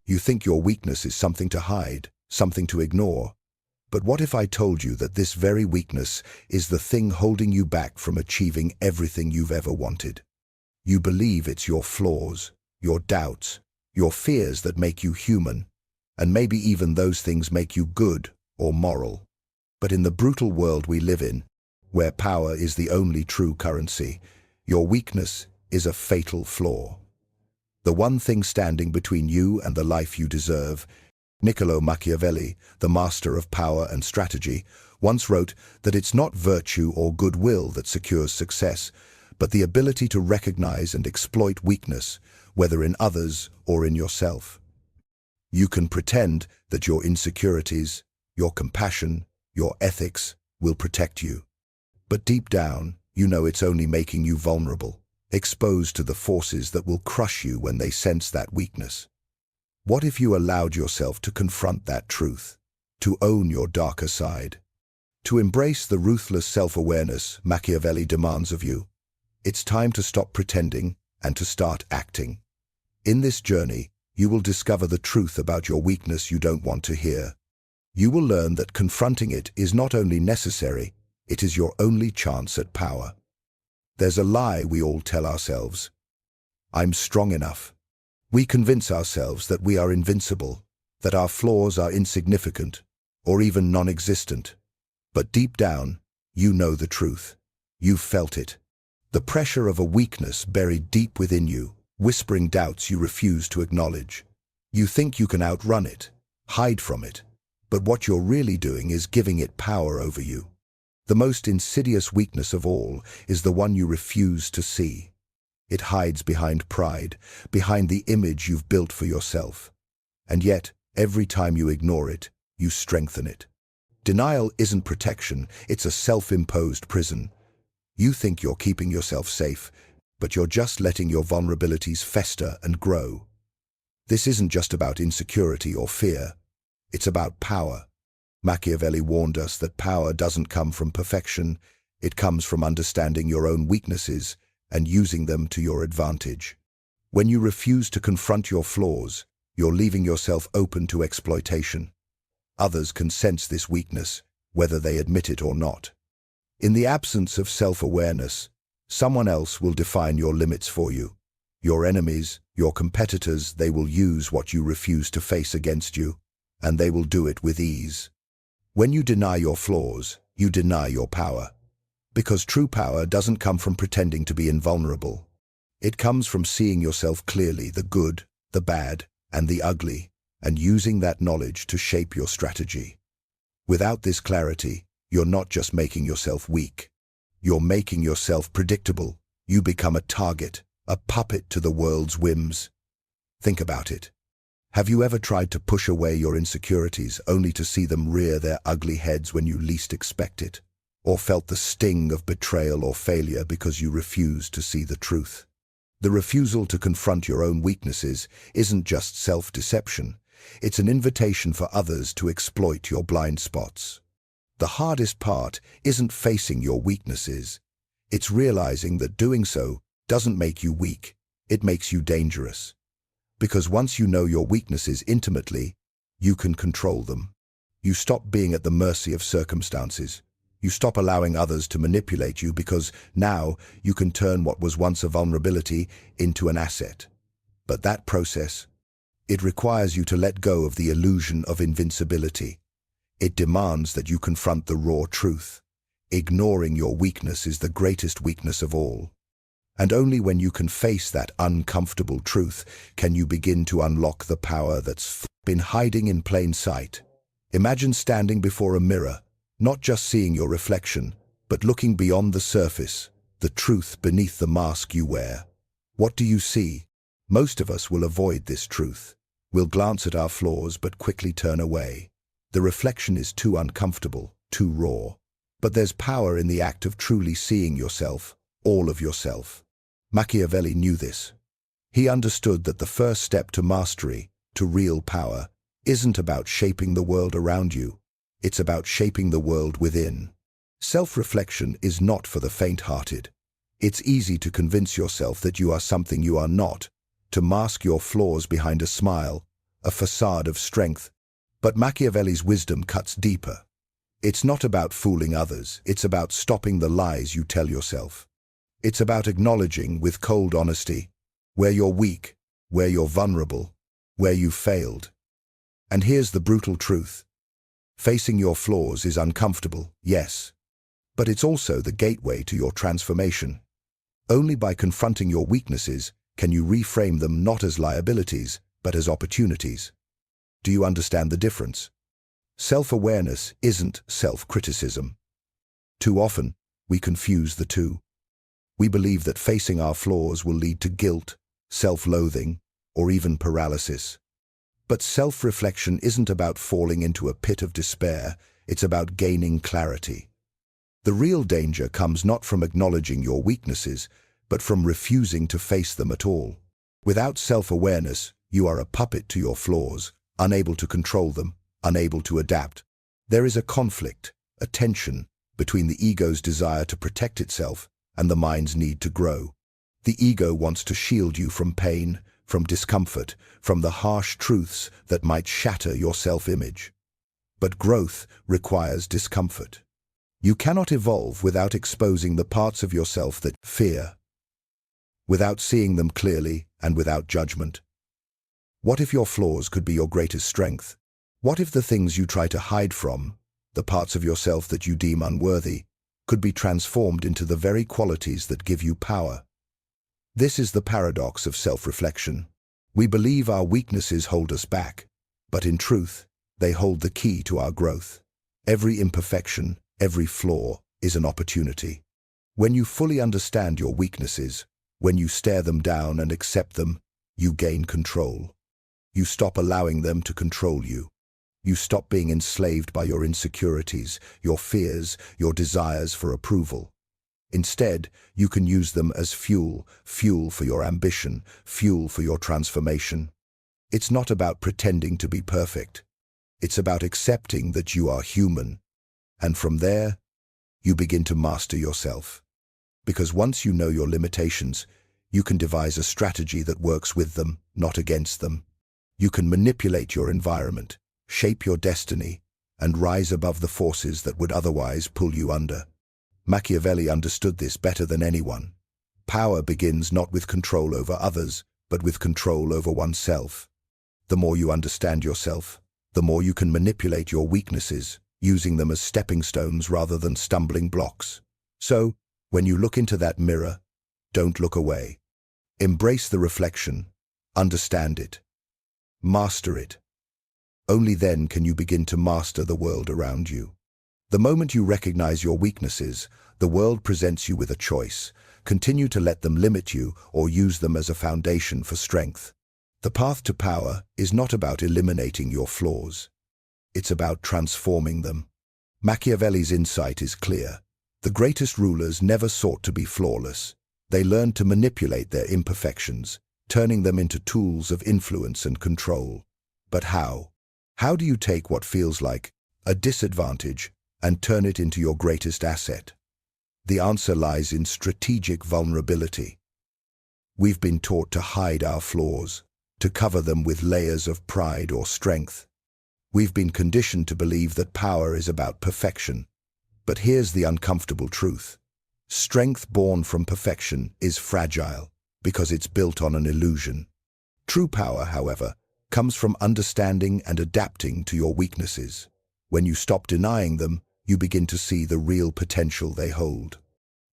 You think your weakness is something to hide, something to ignore. But what if I told you that this very weakness is the thing holding you back from achieving everything you've ever wanted? You believe it's your flaws, your doubts, your fears that make you human, and maybe even those things make you good or moral. But in the brutal world we live in, where power is the only true currency, your weakness is a fatal flaw. The one thing standing between you and the life you deserve. Niccolò Machiavelli, the master of power and strategy, once wrote that it's not virtue or goodwill that secures success, but the ability to recognize and exploit weakness, whether in others or in yourself. You can pretend that your insecurities, your compassion, your ethics will protect you. But deep down, you know it's only making you vulnerable, exposed to the forces that will crush you when they sense that weakness. What if you allowed yourself to confront that truth, to own your darker side, to embrace the ruthless self-awareness Machiavelli demands of you? It's time to stop pretending and to start acting. In this journey, you will discover the truth about your weakness you don't want to hear. You will learn that confronting it is not only necessary, it is your only chance at power. There's a lie we all tell ourselves. I'm strong enough. We convince ourselves that we are invincible, that our flaws are insignificant, or even non-existent. But deep down, you know the truth. You've felt it. The pressure of a weakness buried deep within you, whispering doubts you refuse to acknowledge. You think you can outrun it, hide from it, but what you're really doing is giving it power over you. The most insidious weakness of all is the one you refuse to see. It hides behind pride, behind the image you've built for yourself. And yet, every time you ignore it, you strengthen it. Denial isn't protection, it's a self-imposed prison. You think you're keeping yourself safe, but you're just letting your vulnerabilities fester and grow. This isn't just about insecurity or fear. It's about power. Machiavelli warned us that power doesn't come from perfection. It comes from understanding your own weaknesses and using them to your advantage. When you refuse to confront your flaws, you're leaving yourself open to exploitation. Others can sense this weakness, whether they admit it or not. In the absence of self-awareness, someone else will define your limits for you. Your enemies, your competitors, they will use what you refuse to face against you, and they will do it with ease. When you deny your flaws, you deny your power. Because true power doesn't come from pretending to be invulnerable. It comes from seeing yourself clearly, the good, the bad, and the ugly, and using that knowledge to shape your strategy. Without this clarity, you're not just making yourself weak. You're making yourself predictable. You become a target, a puppet to the world's whims. Think about it. Have you ever tried to push away your insecurities only to see them rear their ugly heads when you least expect it? Or felt the sting of betrayal or failure because you refused to see the truth? The refusal to confront your own weaknesses isn't just self-deception. It's an invitation for others to exploit your blind spots. The hardest part isn't facing your weaknesses. It's realizing that doing so doesn't make you weak. It makes you dangerous. Because once you know your weaknesses intimately, you can control them. You stop being at the mercy of circumstances. You stop allowing others to manipulate you because now you can turn what was once a vulnerability into an asset. But that process, it requires you to let go of the illusion of invincibility. It demands that you confront the raw truth. Ignoring your weakness is the greatest weakness of all. And only when you can face that uncomfortable truth can you begin to unlock the power that's been hiding in plain sight. Imagine standing before a mirror, not just seeing your reflection, but looking beyond the surface, the truth beneath the mask you wear. What do you see? Most of us will avoid this truth. We'll glance at our flaws but quickly turn away. The reflection is too uncomfortable, too raw. But there's power in the act of truly seeing yourself, all of yourself. Machiavelli knew this. He understood that the first step to mastery, to real power, isn't about shaping the world around you. It's about shaping the world within. Self-reflection is not for the faint-hearted. It's easy to convince yourself that you are something you are not, to mask your flaws behind a smile, a facade of strength. But Machiavelli's wisdom cuts deeper. It's not about fooling others, it's about stopping the lies you tell yourself. It's about acknowledging with cold honesty where you're weak, where you're vulnerable, where you've failed. And here's the brutal truth. Facing your flaws is uncomfortable, yes, but it's also the gateway to your transformation. Only by confronting your weaknesses can you reframe them not as liabilities, but as opportunities. Do you understand the difference? Self-awareness isn't self-criticism. Too often, we confuse the two. We believe that facing our flaws will lead to guilt, self-loathing, or even paralysis. But self-reflection isn't about falling into a pit of despair, it's about gaining clarity. The real danger comes not from acknowledging your weaknesses, but from refusing to face them at all. Without self-awareness, you are a puppet to your flaws, unable to control them, unable to adapt. There is a conflict, a tension, between the ego's desire to protect itself and the mind's need to grow. The ego wants to shield you from pain, from discomfort, from the harsh truths that might shatter your self-image. But growth requires discomfort. You cannot evolve without exposing the parts of yourself that fear, without seeing them clearly and without judgment. What if your flaws could be your greatest strength? What if the things you try to hide from, the parts of yourself that you deem unworthy, could be transformed into the very qualities that give you power? This is the paradox of self-reflection. We believe our weaknesses hold us back, but in truth, they hold the key to our growth. Every imperfection, every flaw, is an opportunity. When you fully understand your weaknesses, when you stare them down and accept them, you gain control. You stop allowing them to control you. You stop being enslaved by your insecurities, your fears, your desires for approval. Instead, you can use them as fuel for your ambition, fuel for your transformation. It's not about pretending to be perfect. It's about accepting that you are human. And from there, you begin to master yourself. Because once you know your limitations, you can devise a strategy that works with them, not against them. You can manipulate your environment, shape your destiny, and rise above the forces that would otherwise pull you under. Machiavelli understood this better than anyone. Power begins not with control over others, but with control over oneself. The more you understand yourself, the more you can manipulate your weaknesses, using them as stepping stones rather than stumbling blocks. So, when you look into that mirror, don't look away. Embrace the reflection, understand it, master it. Only then can you begin to master the world around you. The moment you recognize your weaknesses, the world presents you with a choice. Continue to let them limit you or use them as a foundation for strength. The path to power is not about eliminating your flaws. It's about transforming them. Machiavelli's insight is clear. The greatest rulers never sought to be flawless. They learned to manipulate their imperfections, turning them into tools of influence and control. But how? How do you take what feels like a disadvantage and turn it into your greatest asset? The answer lies in strategic vulnerability. We've been taught to hide our flaws, to cover them with layers of pride or strength. We've been conditioned to believe that power is about perfection. But here's the uncomfortable truth. Strength born from perfection is fragile because it's built on an illusion. True power, however, comes from understanding and adapting to your weaknesses. When you stop denying them, you begin to see the real potential they hold.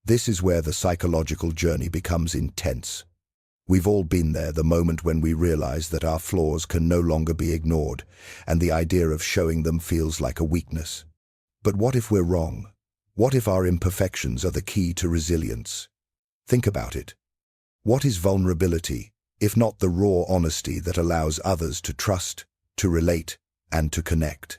This is where the psychological journey becomes intense. We've all been there, the moment when we realize that our flaws can no longer be ignored, and the idea of showing them feels like a weakness. But what if we're wrong? What if our imperfections are the key to resilience? Think about it. What is vulnerability, if not the raw honesty that allows others to trust, to relate, and to connect?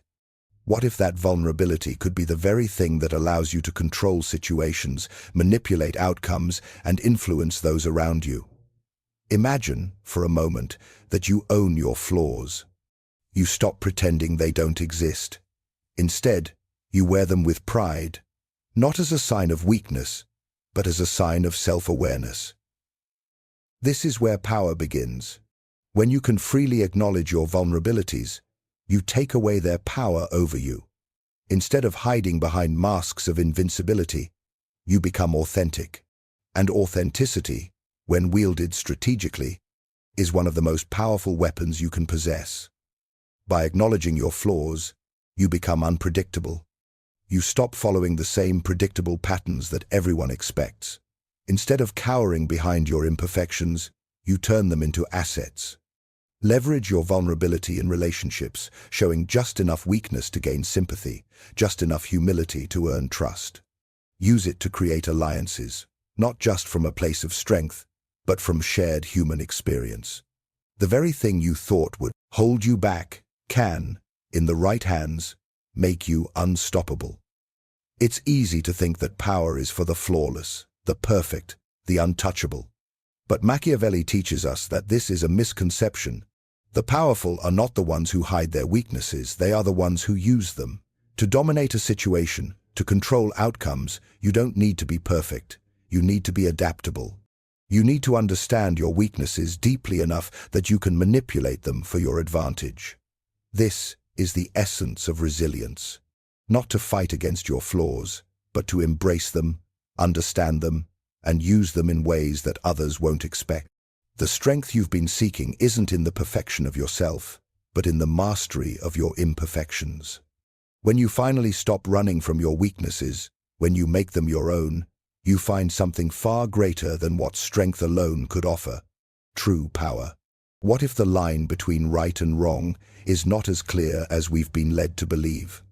What if that vulnerability could be the very thing that allows you to control situations, manipulate outcomes, and influence those around you? Imagine, for a moment, that you own your flaws. You stop pretending they don't exist. Instead, you wear them with pride, not as a sign of weakness, but as a sign of self-awareness. This is where power begins. When you can freely acknowledge your vulnerabilities, you take away their power over you. Instead of hiding behind masks of invincibility, you become authentic. And authenticity, when wielded strategically, is one of the most powerful weapons you can possess. By acknowledging your flaws, you become unpredictable. You stop following the same predictable patterns that everyone expects. Instead of cowering behind your imperfections, you turn them into assets. Leverage your vulnerability in relationships, showing just enough weakness to gain sympathy, just enough humility to earn trust. Use it to create alliances, not just from a place of strength, but from shared human experience. The very thing you thought would hold you back can, in the right hands, make you unstoppable. It's easy to think that power is for the flawless, the perfect, the untouchable. But Machiavelli teaches us that this is a misconception. The powerful are not the ones who hide their weaknesses, they are the ones who use them. To dominate a situation, to control outcomes, you don't need to be perfect. You need to be adaptable. You need to understand your weaknesses deeply enough that you can manipulate them for your advantage. This is the essence of resilience. Not to fight against your flaws, but to embrace them, understand them, and use them in ways that others won't expect. The strength you've been seeking isn't in the perfection of yourself, but in the mastery of your imperfections. When you finally stop running from your weaknesses, when you make them your own, you find something far greater than what strength alone could offer: true power. What if the line between right and wrong is not as clear as we've been led to believe?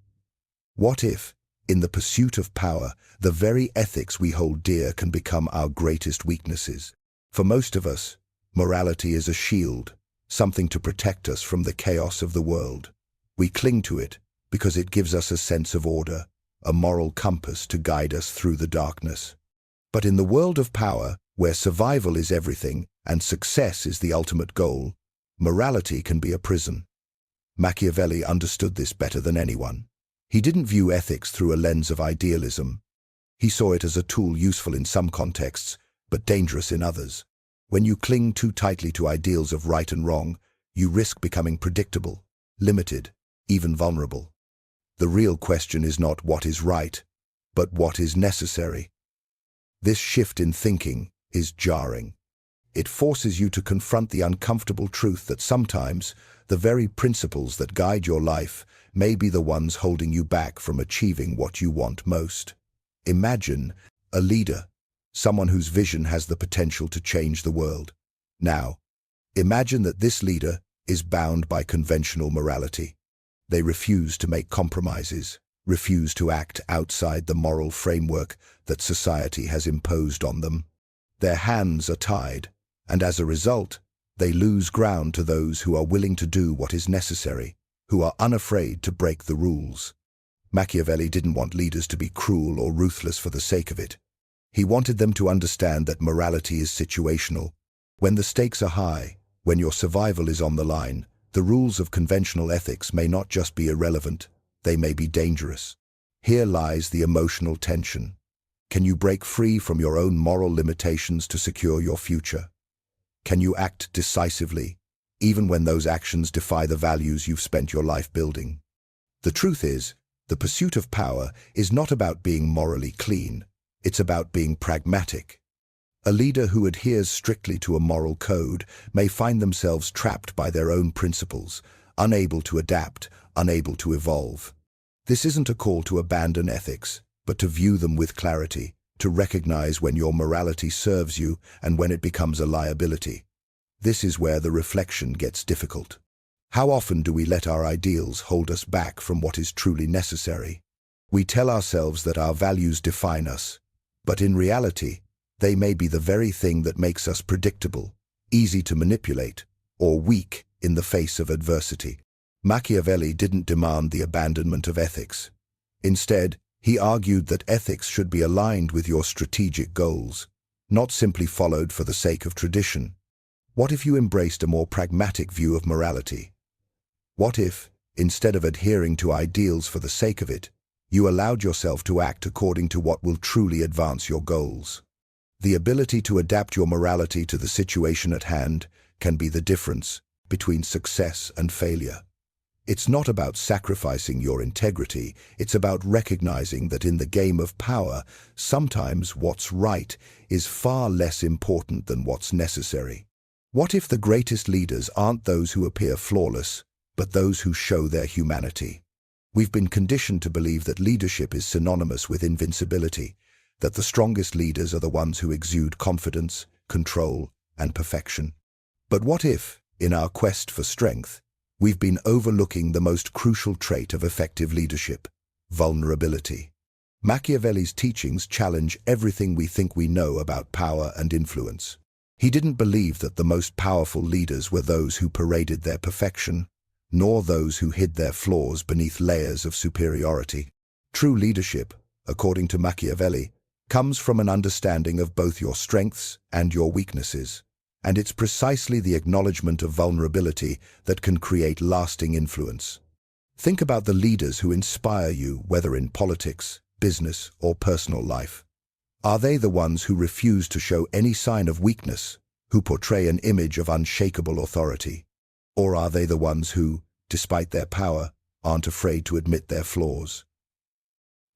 What if, in the pursuit of power, the very ethics we hold dear can become our greatest weaknesses? For most of us, morality is a shield, something to protect us from the chaos of the world. We cling to it because it gives us a sense of order, a moral compass to guide us through the darkness. But in the world of power, where survival is everything and success is the ultimate goal, morality can be a prison. Machiavelli understood this better than anyone. He didn't view ethics through a lens of idealism. He saw it as a tool useful in some contexts, but dangerous in others. When you cling too tightly to ideals of right and wrong, you risk becoming predictable, limited, even vulnerable. The real question is not what is right, but what is necessary. This shift in thinking is jarring. It forces you to confront the uncomfortable truth that sometimes the very principles that guide your life may be the ones holding you back from achieving what you want most. Imagine a leader, someone whose vision has the potential to change the world. Now, imagine that this leader is bound by conventional morality. They refuse to make compromises, refuse to act outside the moral framework that society has imposed on them. Their hands are tied, and as a result, they lose ground to those who are willing to do what is necessary, who are unafraid to break the rules. Machiavelli didn't want leaders to be cruel or ruthless for the sake of it. He wanted them to understand that morality is situational. When the stakes are high, when your survival is on the line, the rules of conventional ethics may not just be irrelevant, they may be dangerous. Here lies the emotional tension. Can you break free from your own moral limitations to secure your future? Can you act decisively, even when those actions defy the values you've spent your life building? The truth is, the pursuit of power is not about being morally clean, it's about being pragmatic. A leader who adheres strictly to a moral code may find themselves trapped by their own principles, unable to adapt, unable to evolve. This isn't a call to abandon ethics, but to view them with clarity, to recognize when your morality serves you and when it becomes a liability. This is where the reflection gets difficult. How often do we let our ideals hold us back from what is truly necessary? We tell ourselves that our values define us, but in reality, they may be the very thing that makes us predictable, easy to manipulate, or weak in the face of adversity. Machiavelli didn't demand the abandonment of ethics. Instead, he argued that ethics should be aligned with your strategic goals, not simply followed for the sake of tradition. What if you embraced a more pragmatic view of morality? What if, instead of adhering to ideals for the sake of it, you allowed yourself to act according to what will truly advance your goals? The ability to adapt your morality to the situation at hand can be the difference between success and failure. It's not about sacrificing your integrity, it's about recognizing that in the game of power, sometimes what's right is far less important than what's necessary. What if the greatest leaders aren't those who appear flawless, but those who show their humanity? We've been conditioned to believe that leadership is synonymous with invincibility, that the strongest leaders are the ones who exude confidence, control, and perfection. But what if, in our quest for strength, we've been overlooking the most crucial trait of effective leadership: vulnerability? Machiavelli's teachings challenge everything we think we know about power and influence. He didn't believe that the most powerful leaders were those who paraded their perfection, nor those who hid their flaws beneath layers of superiority. True leadership, according to Machiavelli, comes from an understanding of both your strengths and your weaknesses. And it's precisely the acknowledgement of vulnerability that can create lasting influence. Think about the leaders who inspire you, whether in politics, business, or personal life. Are they the ones who refuse to show any sign of weakness, who portray an image of unshakable authority? Or are they the ones who, despite their power, aren't afraid to admit their flaws?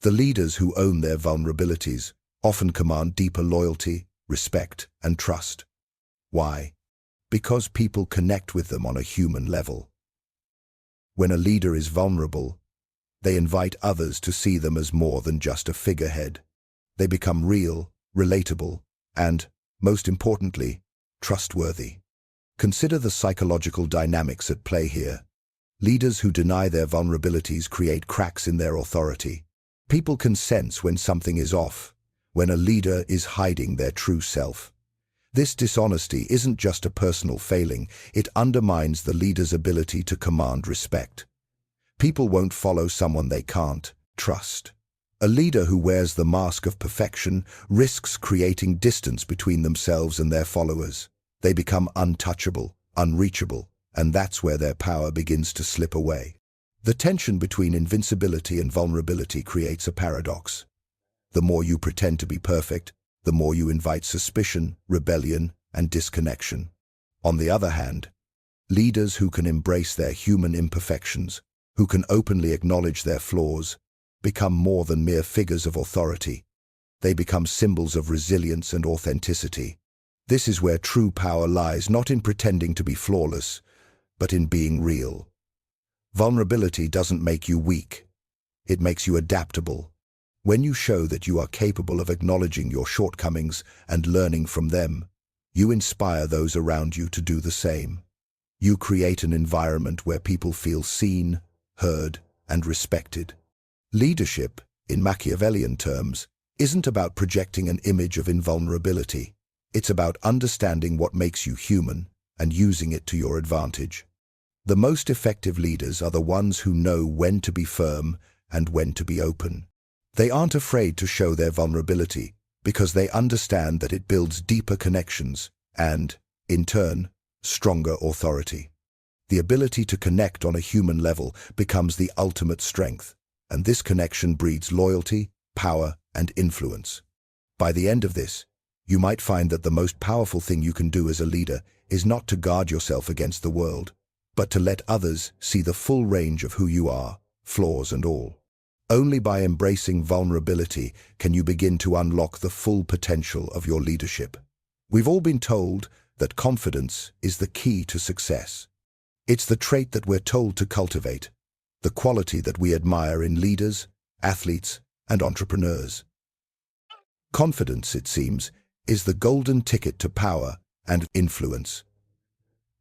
The leaders who own their vulnerabilities often command deeper loyalty, respect, and trust. Why? Because people connect with them on a human level. When a leader is vulnerable, they invite others to see them as more than just a figurehead. They become real, relatable, and, most importantly, trustworthy. Consider the psychological dynamics at play here. Leaders who deny their vulnerabilities create cracks in their authority. People can sense when something is off, when a leader is hiding their true self. This dishonesty isn't just a personal failing, it undermines the leader's ability to command respect. People won't follow someone they can't trust. A leader who wears the mask of perfection risks creating distance between themselves and their followers. They become untouchable, unreachable, and that's where their power begins to slip away. The tension between invincibility and vulnerability creates a paradox. The more you pretend to be perfect, the more you invite suspicion, rebellion, and disconnection. On the other hand, leaders who can embrace their human imperfections, who can openly acknowledge their flaws, become more than mere figures of authority. They become symbols of resilience and authenticity. This is where true power lies, not in pretending to be flawless, but in being real. Vulnerability doesn't make you weak. It makes you adaptable. When you show that you are capable of acknowledging your shortcomings and learning from them, you inspire those around you to do the same. You create an environment where people feel seen, heard, and respected. Leadership, in Machiavellian terms, isn't about projecting an image of invulnerability. It's about understanding what makes you human and using it to your advantage. The most effective leaders are the ones who know when to be firm and when to be open. They aren't afraid to show their vulnerability because they understand that it builds deeper connections and, in turn, stronger authority. The ability to connect on a human level becomes the ultimate strength, and this connection breeds loyalty, power, and influence. By the end of this, you might find that the most powerful thing you can do as a leader is not to guard yourself against the world, but to let others see the full range of who you are, flaws and all. Only by embracing vulnerability can you begin to unlock the full potential of your leadership. We've all been told that confidence is the key to success. It's the trait that we're told to cultivate, the quality that we admire in leaders, athletes, and entrepreneurs. Confidence, it seems, is the golden ticket to power and influence.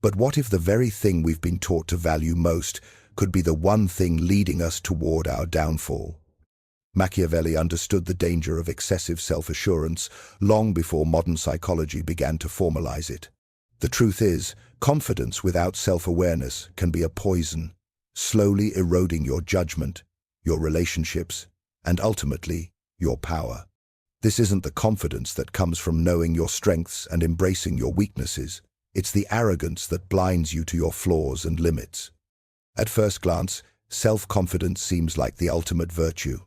But what if the very thing we've been taught to value most could be the one thing leading us toward our downfall? Machiavelli understood the danger of excessive self-assurance long before modern psychology began to formalize it. The truth is, confidence without self-awareness can be a poison, slowly eroding your judgment, your relationships, and ultimately, your power. This isn't the confidence that comes from knowing your strengths and embracing your weaknesses. It's the arrogance that blinds you to your flaws and limits. At first glance, self-confidence seems like the ultimate virtue.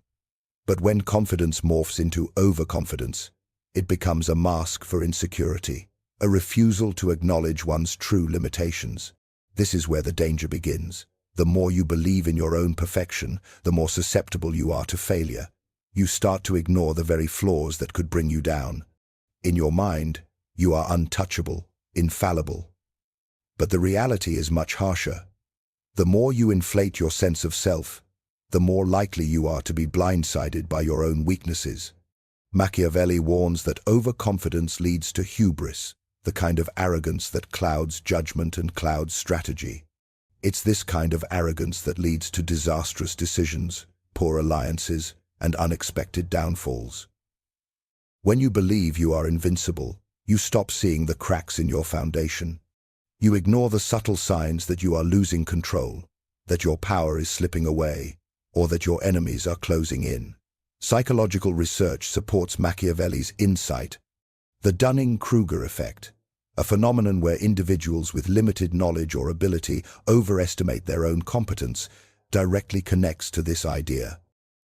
But when confidence morphs into overconfidence, It becomes a mask for insecurity, a refusal to acknowledge one's true limitations. This is where the danger begins. The more you believe in your own perfection, the more susceptible you are to failure. You start to ignore the very flaws that could bring you down. In your mind, you are untouchable, infallible. But the reality is much harsher. The more you inflate your sense of self, the more likely you are to be blindsided by your own weaknesses. Machiavelli warns that overconfidence leads to hubris, the kind of arrogance that clouds judgment and clouds strategy. It's this kind of arrogance that leads to disastrous decisions, poor alliances, and unexpected downfalls. When you believe you are invincible, you stop seeing the cracks in your foundation. You ignore the subtle signs that you are losing control, that your power is slipping away, or that your enemies are closing in. Psychological research supports Machiavelli's insight. The Dunning-Kruger effect, a phenomenon where individuals with limited knowledge or ability overestimate their own competence, directly connects to this idea.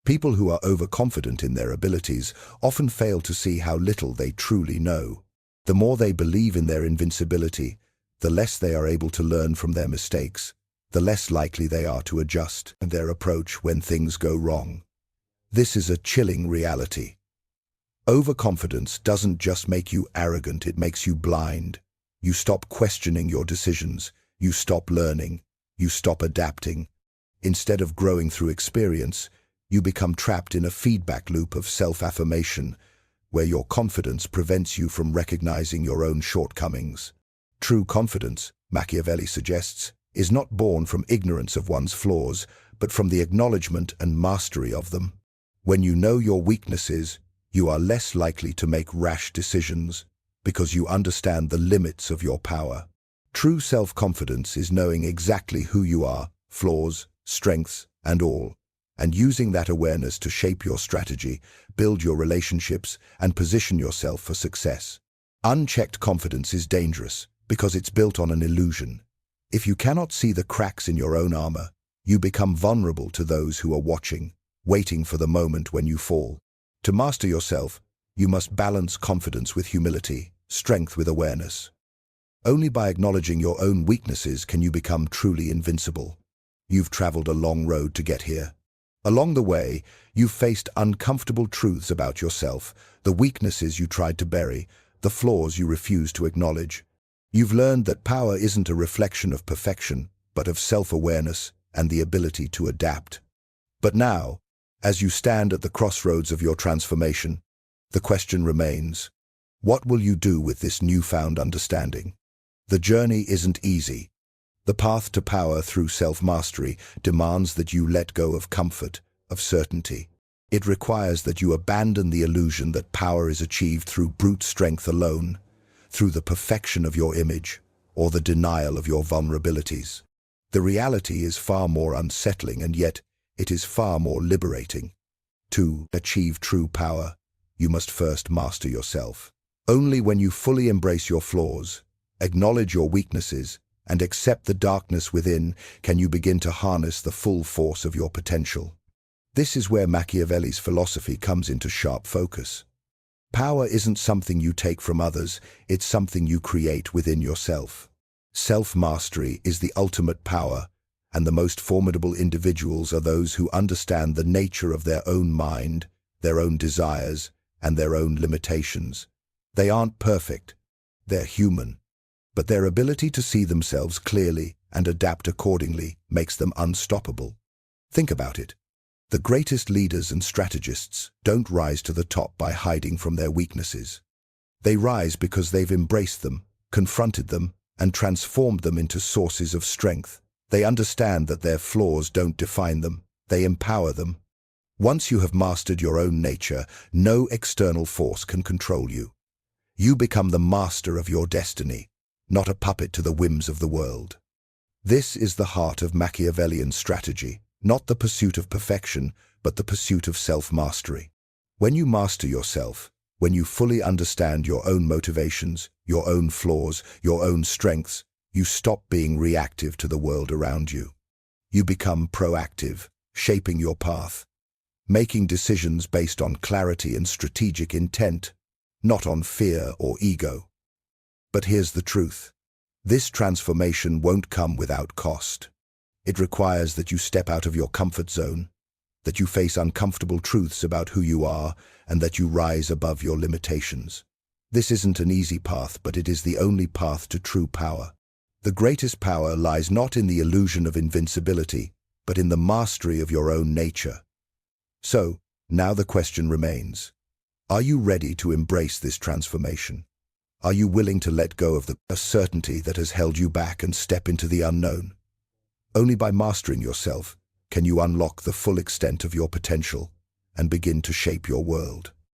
People who are overconfident in their abilities often fail to see how little they truly know. The more they believe in their invincibility, the less they are able to learn from their mistakes, the less likely they are to adjust their approach when things go wrong. This is a chilling reality. Overconfidence doesn't just make you arrogant, it makes you blind. You stop questioning your decisions, you stop learning, you stop adapting. Instead of growing through experience, you become trapped in a feedback loop of self-affirmation, where your confidence prevents you from recognizing your own shortcomings. True confidence, Machiavelli suggests, is not born from ignorance of one's flaws, but from the acknowledgement and mastery of them. When you know your weaknesses, you are less likely to make rash decisions, because you understand the limits of your power. True self-confidence is knowing exactly who you are, flaws, strengths, and all, and using that awareness to shape your strategy, build your relationships, and position yourself for success. Unchecked confidence is dangerous, because it's built on an illusion. If you cannot see the cracks in your own armor, you become vulnerable to those who are watching, waiting for the moment when you fall. To master yourself, you must balance confidence with humility, strength with awareness. Only by acknowledging your own weaknesses can you become truly invincible. You've traveled a long road to get here. Along the way, you've faced uncomfortable truths about yourself, the weaknesses you tried to bury, the flaws you refused to acknowledge. You've learned that power isn't a reflection of perfection, but of self-awareness and the ability to adapt. But now, as you stand at the crossroads of your transformation, the question remains, what will you do with this newfound understanding? The journey isn't easy. The path to power through self-mastery demands that you let go of comfort, of certainty. It requires that you abandon the illusion that power is achieved through brute strength alone, through the perfection of your image, or the denial of your vulnerabilities. The reality is far more unsettling, and yet it is far more liberating. To achieve true power, you must first master yourself. Only when you fully embrace your flaws, acknowledge your weaknesses, and accept the darkness within can you begin to harness the full force of your potential. This is where Machiavelli's philosophy comes into sharp focus. Power isn't something you take from others, it's something you create within yourself. Self-mastery is the ultimate power, and the most formidable individuals are those who understand the nature of their own mind, their own desires, and their own limitations. They aren't perfect, they're human, but their ability to see themselves clearly and adapt accordingly makes them unstoppable. Think about it. The greatest leaders and strategists don't rise to the top by hiding from their weaknesses. They rise because they've embraced them, confronted them, and transformed them into sources of strength. They understand that their flaws don't define them, they empower them. Once you have mastered your own nature, no external force can control you. You become the master of your destiny, not a puppet to the whims of the world. This is the heart of Machiavellian strategy, not the pursuit of perfection, but the pursuit of self-mastery. When you master yourself, when you fully understand your own motivations, your own flaws, your own strengths, you stop being reactive to the world around you. You become proactive, shaping your path, making decisions based on clarity and strategic intent, not on fear or ego. But here's the truth. This transformation won't come without cost. It requires that you step out of your comfort zone, that you face uncomfortable truths about who you are, and that you rise above your limitations. This isn't an easy path, but it is the only path to true power. The greatest power lies not in the illusion of invincibility, but in the mastery of your own nature. So, now the question remains. Are you ready to embrace this transformation? Are you willing to let go of the certainty that has held you back and step into the unknown? Only by mastering yourself can you unlock the full extent of your potential and begin to shape your world.